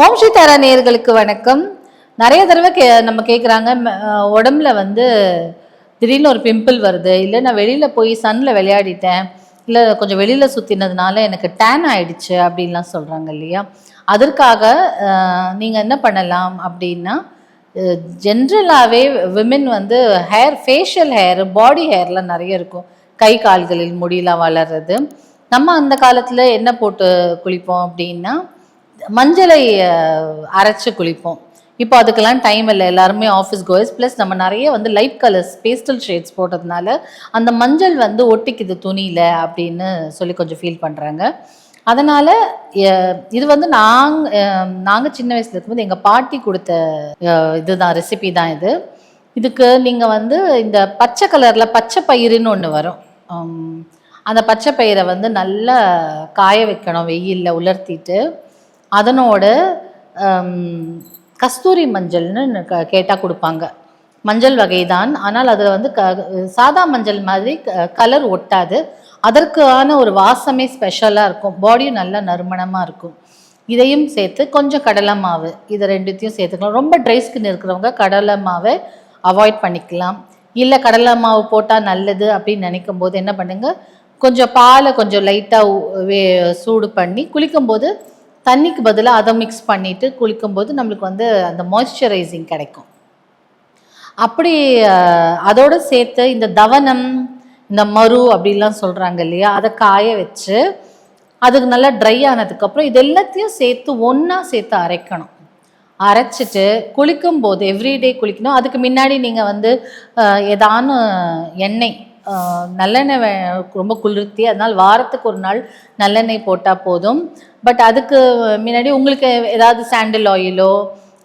ஓம் ஸ்ரீ தாரா நேயர்களுக்கு வணக்கம். நிறைய தடவை நம்ம கேட்குறாங்க, உடம்புல வந்து திடீர்னு ஒரு பிம்பிள் வருது, இல்லை நான் வெளியில் போய் சன்னில் விளையாடிட்டேன், இல்லை கொஞ்சம் வெளியில் சுற்றினதுனால எனக்கு டேன் ஆயிடுச்சு அப்படின்லாம் சொல்கிறாங்க இல்லையா. அதற்காக நீங்கள் என்ன பண்ணலாம் அப்படின்னா, ஜென்ரலாகவே விமென் வந்து ஃபேஷியல் ஹேர், பாடி ஹேர்லாம் நிறைய இருக்கும். கை கால்களில் முடியெலாம் வளர்றது. நம்ம அந்த காலத்தில் என்ன போட்டு குளிப்போம் அப்படின்னா, மஞ்சளை அரைச்சி குளிப்போம். இப்போ அதுக்கெல்லாம் டைம் இல்லை, எல்லாருமே ஆஃபீஸ் கோயர்ஸ். ப்ளஸ் நம்ம நிறைய வந்து லைட் கலர்ஸ், பேஸ்டல் ஷேட்ஸ் போட்டதுனால அந்த மஞ்சள் வந்து ஒட்டிக்குது துணியில் அப்படின்னு சொல்லி கொஞ்சம் ஃபீல் பண்ணுறாங்க. அதனால் இது வந்து நாங்கள் சின்ன வயசில் இருக்கும்போது எங்கள் பாட்டி கொடுத்த இதுதான், ரெசிபி தான் இது. இதுக்கு நீங்கள் வந்து இந்த பச்சை கலரில் பச்சை பயிறுன்னு ஒன்று வரும். அந்த பச்சை பயிரை வந்து நல்லா காய வைக்கணும், வெயிலில் உலர்த்திட்டு. அதனோட கஸ்தூரி மஞ்சள்னு கேட்டால் கொடுப்பாங்க. மஞ்சள் வகை தான், ஆனால் அதில் வந்து சாதா மஞ்சள் மாதிரி கலர் ஒட்டாது. அதற்கான ஒரு வாசமே ஸ்பெஷலாக இருக்கும், பாடியும் நல்லா நறுமணமாக இருக்கும். இதையும் சேர்த்து கொஞ்சம் கடலை மாவு, இதை ரெண்டுத்தையும் சேர்த்துக்கலாம். ரொம்ப ட்ரை ஸ்கின் இருக்கிறவங்க கடலை மாவை அவாய்ட் பண்ணிக்கலாம். இல்லை கடலை மாவு போட்டால் நல்லது அப்படின்னு நினைக்கும் போது என்ன பண்ணுங்க, கொஞ்சம் பாலை கொஞ்சம் லைட்டாக சூடு பண்ணி குளிக்கும்போது தண்ணிக்கு பதிலாக அதை மிக்ஸ் பண்ணிவிட்டு குளிக்கும்போது நம்மளுக்கு வந்து அந்த மாய்ஸ்சரைசிங் கிடைக்கும். அப்படி அதோடு சேர்த்து இந்த தவனம், இந்த மரு அப்படிலாம் சொல்கிறாங்க இல்லையா, அதை காய வச்சு அதுக்கு நல்லா ட்ரை ஆனதுக்கப்புறம் இது எல்லாத்தையும் சேர்த்து ஒன்றா சேர்த்து அரைக்கணும். அரைச்சிட்டு குளிக்கும்போது எவ்ரிடே குளிக்கணும். அதுக்கு முன்னாடி நீங்கள் வந்து ஏதான எண்ணெய், நல்லெண்ணெய் ரொம்ப குளிர்த்தி, அதனால் வாரத்துக்கு ஒரு நாள் நல்லெண்ணெய் போட்டால் போதும். பட் அதுக்கு முன்னாடி உங்களுக்கு ஏதாவது சாண்டில் ஆயிலோ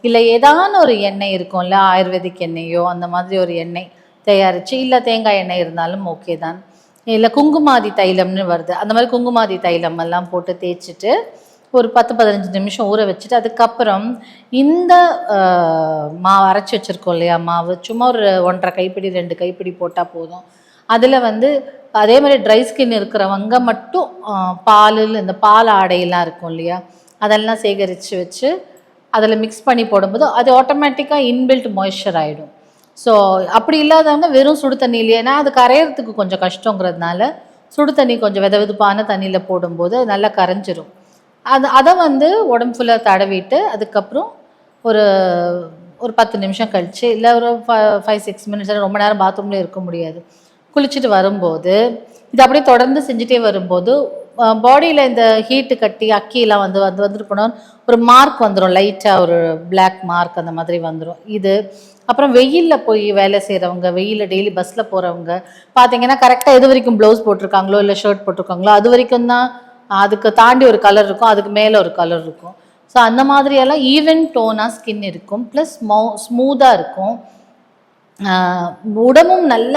இல்லை ஏதான ஒரு எண்ணெய் இருக்கும்ல, ஆயுர்வேதிக் எண்ணெயோ அந்த மாதிரி ஒரு எண்ணெய் தயாரித்து, இல்லை தேங்காய் எண்ணெய் இருந்தாலும் ஓகே தான், இல்லை குங்குமாதி தைலம்னு வருது, அந்த மாதிரி குங்குமாதி தைலம் எல்லாம் போட்டு தேய்ச்சிட்டு ஒரு 10-15 நிமிஷம் ஊற வச்சுட்டு அதுக்கப்புறம் இந்த மாவு அரைச்சி வச்சுருக்கோம் இல்லையா, மாவு சும்மா ஒரு 1.5 கைப்பிடி 2 கைப்பிடி போட்டால் போதும். அதில் வந்து அதே மாதிரி ட்ரை ஸ்கின் இருக்கிறவங்க மட்டும் இந்த பால் ஆடையெல்லாம் இருக்கும் இல்லையா, அதெல்லாம் சேகரித்து வச்சு அதில் மிக்ஸ் பண்ணி போடும்போது அது ஆட்டோமேட்டிக்காக இன்பில்ட் மாய்ஸ்சர் ஆகிடும். ஸோ அப்படி இல்லாதவங்க வெறும் சுடு தண்ணியிலே, ஏன்னா அது கரையிறதுக்கு கொஞ்சம் கஷ்டங்கிறதுனால சுடு தண்ணி கொஞ்சம் வெதுப்பான தண்ணியில் போடும்போது அது நல்லா கரைஞ்சிரும். அதை வந்து உடம்பு ஃபுல்லாக தடவிட்டு அதுக்கப்புறம் ஒரு ஒரு 10 நிமிஷம் கழித்து, இல்லை ஒரு 5-6 மினிட்ஸ், ரொம்ப நேரம் பாத்ரூம்லேயே இருக்க முடியாது, குளிச்சுட்டு வரும்போது இது அப்படியே தொடர்ந்து செஞ்சுட்டே வரும்போது பாடியில் இந்த ஹீட்டு கட்டி அக்கியெல்லாம் வந்துட்டு போனோம், ஒரு மார்க் வந்துடும், லைட்டாக ஒரு பிளாக் மார்க் அந்த மாதிரி வந்துடும். இது அப்புறம் வெயிலில் போய் வேலை செய்கிறவங்க, வெயிலில் டெய்லி பஸ்ஸில் போகிறவங்க பார்த்தீங்கன்னா கரெக்டாக எது வரைக்கும் ப்ளவுஸ் போட்டிருக்காங்களோ இல்லை ஷர்ட் போட்டிருக்காங்களோ அது வரைக்கும் தான், அதுக்கு தாண்டி ஒரு கலர் இருக்கும், அதுக்கு மேலே ஒரு கலர் இருக்கும். ஸோ அந்த மாதிரியெல்லாம் ஈவன் டோனாக ஸ்கின் இருக்கும், ப்ளஸ் ஸ்மூத்தாக இருக்கும், உடம்பும் நல்ல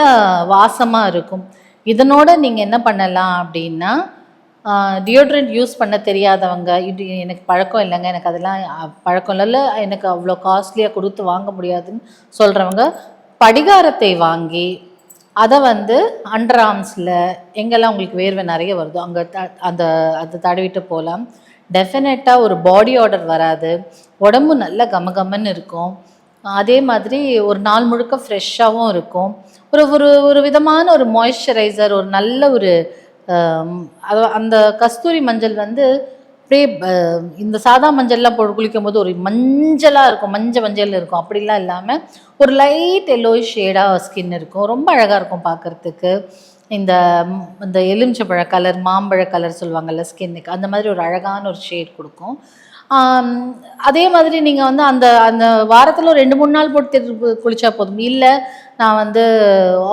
வாசமாக இருக்கும். இதனோட நீங்கள் என்ன பண்ணலாம் அப்படின்னா, டியோட்ரண்ட் யூஸ் பண்ண தெரியாதவங்க, இது எனக்கு பழக்கம் இல்லைங்க, எனக்கு அதெல்லாம் பழக்கம் இல்லை, எனக்கு அவ்வளோ காஸ்ட்லியாக கொடுத்து வாங்க முடியாதுன்னு சொல்கிறவங்க படிகாரத்தை வாங்கி அதை வந்து அண்டர் ஆர்ம்ஸில் எங்கெல்லாம் உங்களுக்கு வேர்வை நிறைய வருதோ அங்கே அதை தடவிட்டு போகலாம். டெஃபினட்டாக ஒரு பாடி ஆர்டர் வராது, உடம்பு நல்ல கமகமன்னு இருக்கும். அதே மாதிரி ஒரு நாள் முழுக்க ஃப்ரெஷ்ஷாகவும் இருக்கும். ஒரு ஒரு ஒரு விதமான ஒரு மாய்ஸ்சரைசர், ஒரு நல்ல ஒரு அந்த கஸ்தூரி மஞ்சள் வந்து அப்படியே இந்த சாதா மஞ்சள்லாம் போட்டு குளிக்கும் போது ஒரு மஞ்சளாக இருக்கும், மஞ்சள் இருக்கும். அப்படிலாம் இல்லாமல் ஒரு லைட் எல்லோயிஷ் ஷேடாக ஸ்கின் இருக்கும், ரொம்ப அழகாக இருக்கும் பார்க்குறதுக்கு. இந்த எலுமிச்சப்பழ கலர், மாம்பழ கலர் சொல்லுவாங்கள்ல ஸ்கின்னுக்கு, அந்த மாதிரி ஒரு அழகான ஒரு ஷேட் கொடுக்கும். அதே மாதிரி நீங்கள் வந்து அந்த அந்த வாரத்தில் 2-3 நாள் போட்டு குளித்தா போதும். இல்லை நான் வந்து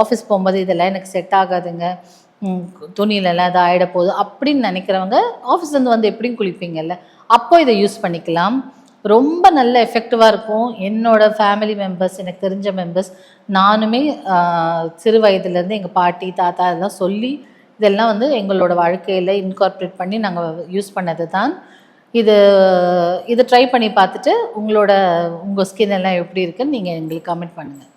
ஆஃபீஸ் போகும்போது இதெல்லாம் எனக்கு செட் ஆகாதுங்க, துணியிலலாம் அது ஆகிட போகுது அப்படின்னு நினைக்கிறவங்க ஆஃபீஸ்லேருந்து வந்து எப்படியும் குளிப்பீங்கல்ல, அப்போ இதை யூஸ் பண்ணிக்கலாம். ரொம்ப நல்ல எஃபெக்டிவாக இருக்கும். என்னோடய ஃபேமிலி மெம்பர்ஸ், எனக்கு தெரிஞ்ச மெம்பர்ஸ், நானுமே சிறு வயதுலேருந்து எங்கள் பாட்டி தாத்தா இதெல்லாம் சொல்லி இதெல்லாம் வந்து எங்களோட வாழ்க்கையில் இன்கார்பரேட் பண்ணி நாங்கள் யூஸ் பண்ணது தான். இது ட்ரை பண்ணி பார்த்துட்டு உங்கள் ஸ்கின் எல்லாம் எப்படி இருக்குன்னு நீங்கள் எங்களுக்கு கமெண்ட் பண்ணுங்கள்.